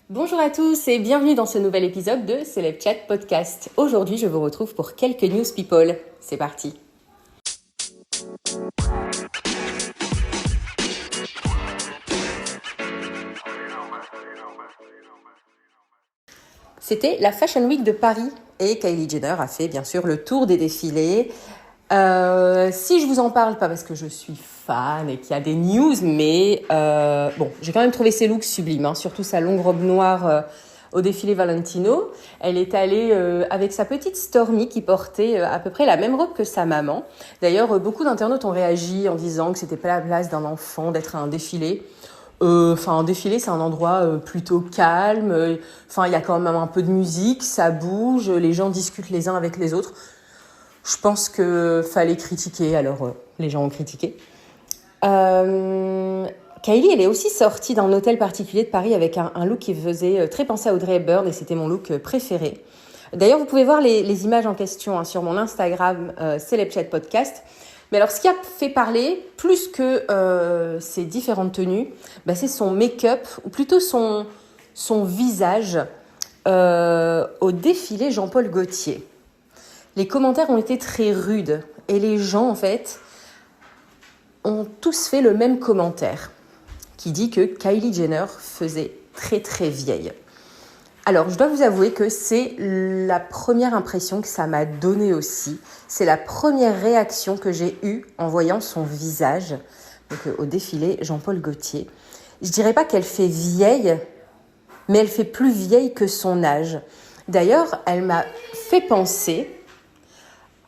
Bonjour à tous et bienvenue dans ce nouvel épisode de Celeb Chat Podcast. Aujourd'hui, je vous retrouve pour quelques news people. C'est parti. C'était la Fashion Week de Paris et Kylie Jenner a fait bien sûr le tour des défilés. Si je vous en parle, pas parce que je suis fan et qu'il y a des news, mais j'ai quand même trouvé ses looks sublimes, surtout sa longue robe noire au défilé Valentino. Elle est allée avec sa petite Stormy qui portait à peu près la même robe que sa maman. D'ailleurs, beaucoup d'internautes ont réagi en disant que c'était pas la place d'un enfant d'être à un défilé. Un défilé, c'est un endroit plutôt calme. Il y a quand même un peu de musique, ça bouge, les gens discutent les uns avec les autres. Je pense qu'il fallait critiquer, alors les gens ont critiqué. Kylie, elle est aussi sortie d'un hôtel particulier de Paris avec un look qui faisait très penser à Audrey Hepburn et c'était mon look préféré. D'ailleurs, vous pouvez voir les images en question sur mon Instagram, Celeb Chat Podcast. Mais alors, ce qui a fait parler, plus que ses différentes tenues, c'est son make-up, ou plutôt son visage au défilé Jean-Paul Gaultier. Les commentaires ont été très rudes et les gens, en fait, ont tous fait le même commentaire qui dit que Kylie Jenner faisait très très vieille. Alors, je dois vous avouer que c'est la première impression que ça m'a donnée aussi. C'est la première réaction que j'ai eue en voyant son visage au défilé Jean-Paul Gaultier. Je dirais pas qu'elle fait vieille, mais elle fait plus vieille que son âge. D'ailleurs, elle m'a fait penser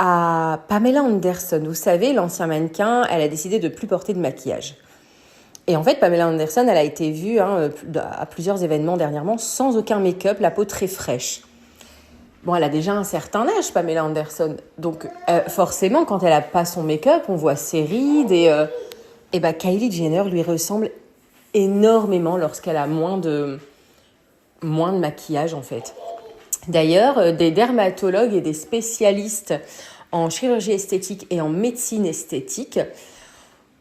à Pamela Anderson. Vous savez, l'ancien mannequin, elle a décidé de plus porter de maquillage. Et en fait, Pamela Anderson, elle a été vue à plusieurs événements dernièrement sans aucun make-up, la peau très fraîche. Bon, elle a déjà un certain âge, Pamela Anderson. Donc, forcément, quand elle n'a pas son make-up, on voit ses rides. Et Kylie Jenner lui ressemble énormément lorsqu'elle a moins de maquillage, en fait. D'ailleurs, des dermatologues et des spécialistes en chirurgie esthétique et en médecine esthétique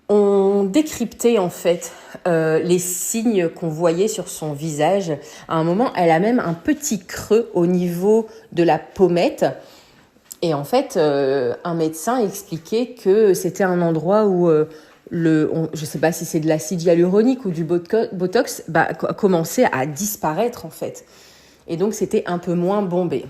ont décrypté en fait les signes qu'on voyait sur son visage. À un moment, elle a même un petit creux au niveau de la pommette. Et en fait, un médecin expliquait que c'était un endroit où je ne sais pas si c'est de l'acide hyaluronique ou du botox, commençait à disparaître en fait. Et donc, c'était un peu moins bombé.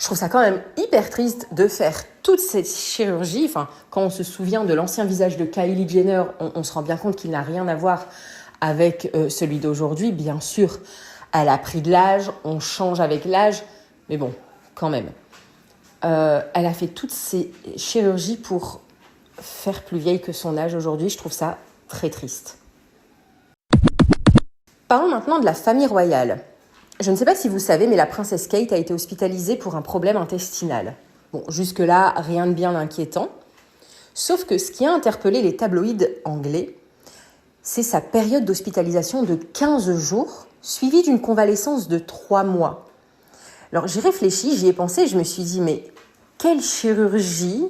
Je trouve ça quand même hyper triste de faire toute cette chirurgie. Quand on se souvient de l'ancien visage de Kylie Jenner, on se rend bien compte qu'il n'a rien à voir avec celui d'aujourd'hui. Bien sûr, elle a pris de l'âge, on change avec l'âge, mais bon, quand même. Elle a fait toutes ces chirurgies pour faire plus vieille que son âge aujourd'hui. Je trouve ça très triste. Parlons maintenant de la famille royale. Je ne sais pas si vous savez, mais la princesse Kate a été hospitalisée pour un problème intestinal. Bon, jusque-là, rien de bien inquiétant. Sauf que ce qui a interpellé les tabloïds anglais, c'est sa période d'hospitalisation de 15 jours, suivie d'une convalescence de 3 mois. Alors, j'ai réfléchi, j'y ai pensé, je me suis dit, mais quelle chirurgie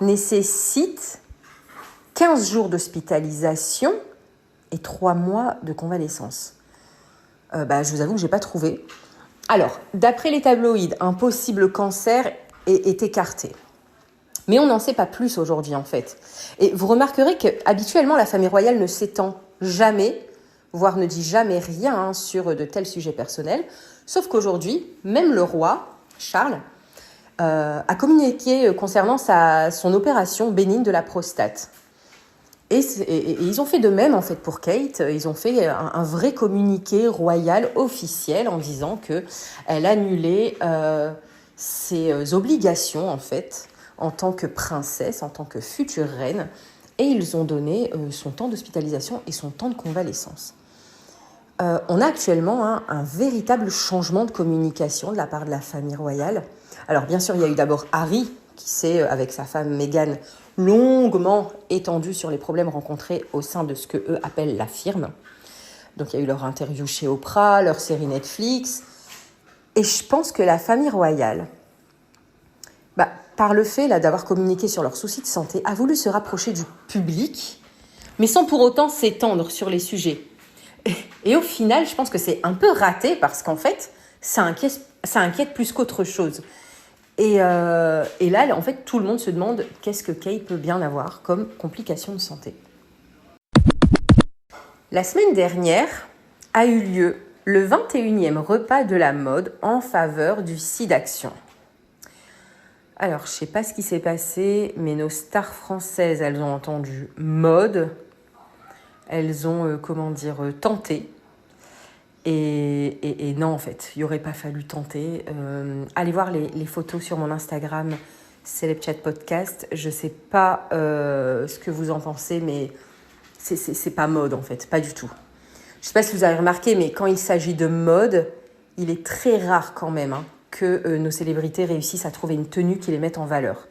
nécessite 15 jours d'hospitalisation et 3 mois de convalescence ? Je vous avoue que je n'ai pas trouvé. Alors, d'après les tabloïds, un possible cancer est écarté. Mais on n'en sait pas plus aujourd'hui, en fait. Et vous remarquerez qu'habituellement, la famille royale ne s'étend jamais, voire ne dit jamais rien sur de tels sujets personnels. Sauf qu'aujourd'hui, même le roi, Charles, a communiqué concernant son opération bénigne de la prostate. Et ils ont fait de même en fait pour Kate. Ils ont fait un vrai communiqué royal officiel en disant qu'elle annulait ses obligations en fait en tant que princesse, en tant que future reine. Et ils ont donné son temps d'hospitalisation et son temps de convalescence. On a actuellement un véritable changement de communication de la part de la famille royale. Alors bien sûr, il y a eu d'abord Harry qui s'est, avec sa femme Meghan, longuement étendu sur les problèmes rencontrés au sein de ce que eux appellent la firme. Donc il y a eu leur interview chez Oprah, leur série Netflix. Et je pense que la famille royale, par le fait d'avoir communiqué sur leurs soucis de santé, a voulu se rapprocher du public, mais sans pour autant s'étendre sur les sujets. Et au final, je pense que c'est un peu raté parce qu'en fait, ça inquiète plus qu'autre chose. Et là, en fait, tout le monde se demande qu'est-ce que Kate peut bien avoir comme complication de santé. La semaine dernière a eu lieu le 21e repas de la mode en faveur du SIDAction. Alors, je ne sais pas ce qui s'est passé, mais nos stars françaises, elles ont entendu mode, elles ont, tenté. Et non, en fait, il n'aurait pas fallu tenter. Allez voir les photos sur mon Instagram, Celebchat Podcast. Je ne sais pas ce que vous en pensez, mais c'est pas mode, en fait, pas du tout. Je ne sais pas si vous avez remarqué, mais quand il s'agit de mode, il est très rare quand même que nos célébrités réussissent à trouver une tenue qui les mette en valeur.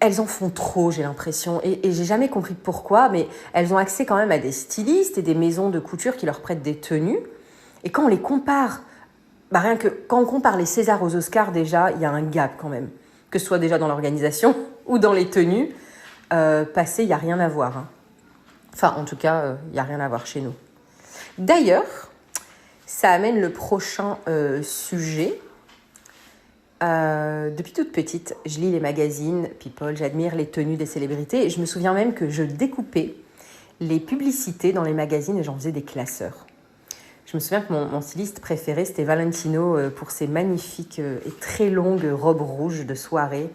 Elles en font trop, j'ai l'impression, et j'ai jamais compris pourquoi, mais elles ont accès quand même à des stylistes et des maisons de couture qui leur prêtent des tenues. Et quand on les compare, rien que quand on compare les Césars aux Oscars, déjà, il y a un gap quand même. Que ce soit déjà dans l'organisation ou dans les tenues, passé, il n'y a rien à voir. Enfin, en tout cas, il n'y a rien à voir chez nous. D'ailleurs, ça amène le prochain sujet. Depuis toute petite, je lis les magazines People, j'admire les tenues des célébrités et je me souviens même que je découpais les publicités dans les magazines et j'en faisais des classeurs. Je me souviens que mon styliste préféré, c'était Valentino pour ses magnifiques et très longues robes rouges de soirée.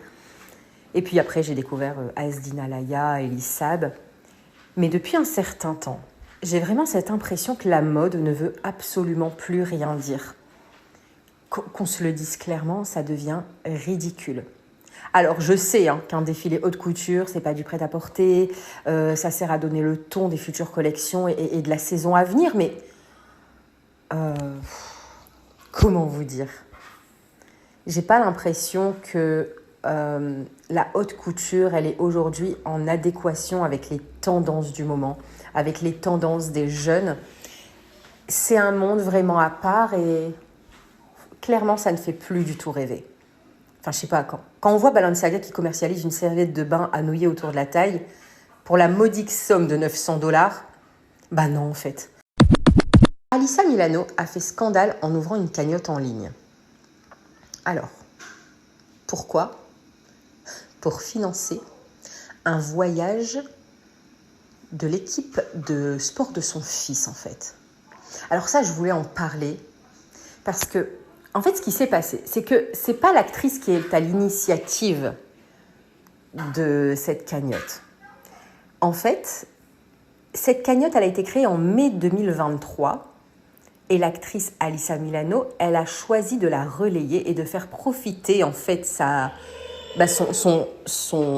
Et puis après, j'ai découvert Asdin Alaya, Elisab. Mais depuis un certain temps, j'ai vraiment cette impression que la mode ne veut absolument plus rien dire. Qu'on se le dise clairement, ça devient ridicule. Alors, je sais qu'un défilé haute couture, c'est pas du prêt-à-porter, ça sert à donner le ton des futures collections et de la saison à venir, mais comment vous dire ? J'ai pas l'impression que la haute couture, elle est aujourd'hui en adéquation avec les tendances du moment, avec les tendances des jeunes. C'est un monde vraiment à part et clairement, ça ne fait plus du tout rêver. Enfin, je sais pas, quand on voit Balenciaga qui commercialise une serviette de bain à nouiller autour de la taille pour la modique somme de $900, bah non, en fait. Alyssa Milano a fait scandale en ouvrant une cagnotte en ligne. Alors, pourquoi ? Pour financer un voyage de l'équipe de sport de son fils, en fait. Alors ça, je voulais en parler parce que en fait, ce qui s'est passé, c'est que c'est pas l'actrice qui est à l'initiative de cette cagnotte. En fait, cette cagnotte, elle a été créée en mai 2023 et l'actrice Alyssa Milano, elle a choisi de la relayer et de faire profiter en fait son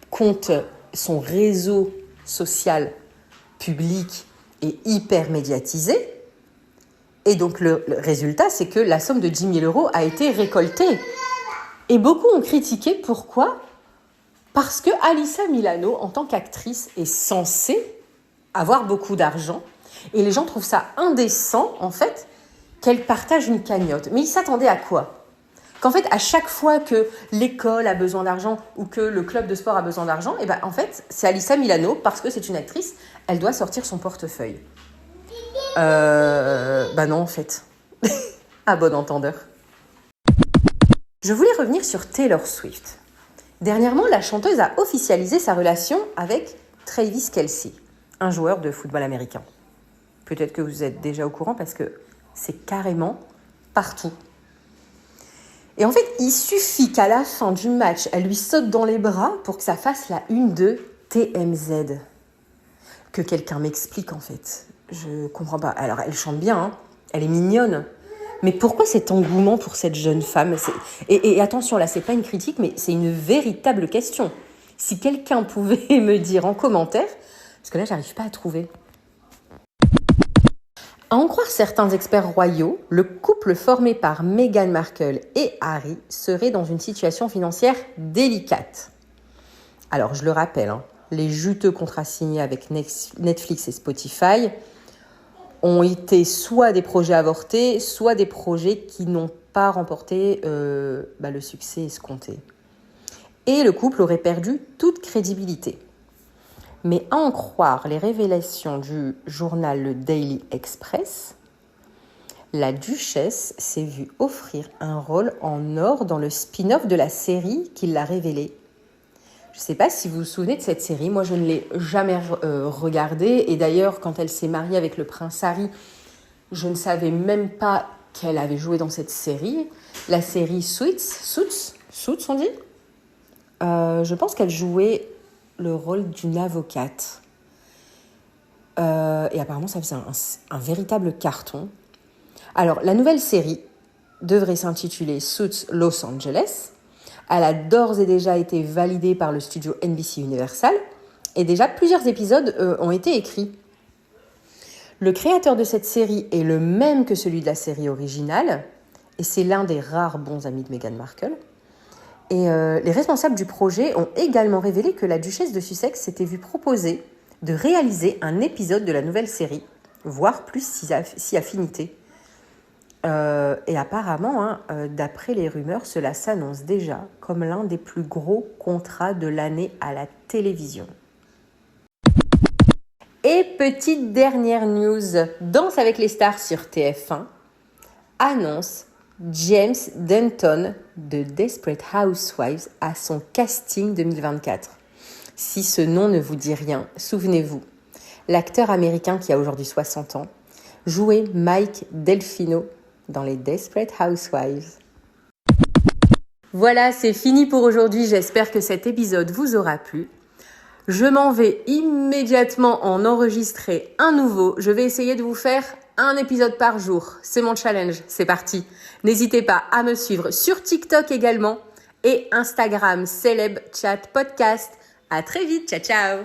compte, son réseau social public et hyper médiatisé. Et donc, le résultat, c'est que la somme de 10 000 € a été récoltée. Et beaucoup ont critiqué. Pourquoi ? Parce que Alyssa Milano, en tant qu'actrice, est censée avoir beaucoup d'argent. Et les gens trouvent ça indécent, en fait, qu'elle partage une cagnotte. Mais ils s'attendaient à quoi ? Qu'en fait, à chaque fois que l'école a besoin d'argent ou que le club de sport a besoin d'argent, en fait, c'est Alyssa Milano, parce que c'est une actrice, elle doit sortir son portefeuille. Non, en fait. À bon entendeur. Je voulais revenir sur Taylor Swift. Dernièrement, la chanteuse a officialisé sa relation avec Travis Kelce, un joueur de football américain. Peut-être que vous êtes déjà au courant parce que c'est carrément partout. Et en fait, il suffit qu'à la fin du match, elle lui saute dans les bras pour que ça fasse la une de TMZ. Que quelqu'un m'explique, en fait. Je comprends pas. Alors, elle chante bien, elle est mignonne. Mais pourquoi cet engouement pour cette jeune femme ? Et attention, là, c'est pas une critique, mais c'est une véritable question. Si quelqu'un pouvait me dire en commentaire, parce que là, j'arrive pas à trouver. À en croire certains experts royaux, le couple formé par Meghan Markle et Harry serait dans une situation financière délicate. Alors, je le rappelle, les juteux contrats signés avec Netflix et Spotify ont été soit des projets avortés, soit des projets qui n'ont pas remporté le succès escompté. Et le couple aurait perdu toute crédibilité. Mais à en croire les révélations du journal Le Daily Express, la duchesse s'est vue offrir un rôle en or dans le spin-off de la série qui l'a révélée. Je ne sais pas si vous vous souvenez de cette série, moi je ne l'ai jamais regardée. Et d'ailleurs, quand elle s'est mariée avec le prince Harry, je ne savais même pas qu'elle avait joué dans cette série. La série Suits on dit je pense qu'elle jouait le rôle d'une avocate. Et apparemment, ça faisait un véritable carton. Alors, la nouvelle série devrait s'intituler Suits Los Angeles. Elle a d'ores et déjà été validée par le studio NBC Universal. Et déjà, plusieurs épisodes ont été écrits. Le créateur de cette série est le même que celui de la série originale. Et c'est l'un des rares bons amis de Meghan Markle. Et les responsables du projet ont également révélé que la duchesse de Sussex s'était vue proposer de réaliser un épisode de la nouvelle série, voire plus si affinité. Et apparemment, d'après les rumeurs, cela s'annonce déjà comme l'un des plus gros contrats de l'année à la télévision. Et petite dernière news, Danse avec les stars sur TF1 annonce James Denton de Desperate Housewives à son casting 2024. Si ce nom ne vous dit rien, souvenez-vous, l'acteur américain qui a aujourd'hui 60 ans jouait Mike Delfino dans les Desperate Housewives. Voilà, c'est fini pour aujourd'hui. J'espère que cet épisode vous aura plu. Je m'en vais immédiatement en enregistrer un nouveau. Je vais essayer de vous faire un épisode par jour. C'est mon challenge. C'est parti. N'hésitez pas à me suivre sur TikTok également et Instagram Celeb Chat Podcast. À très vite. Ciao, ciao.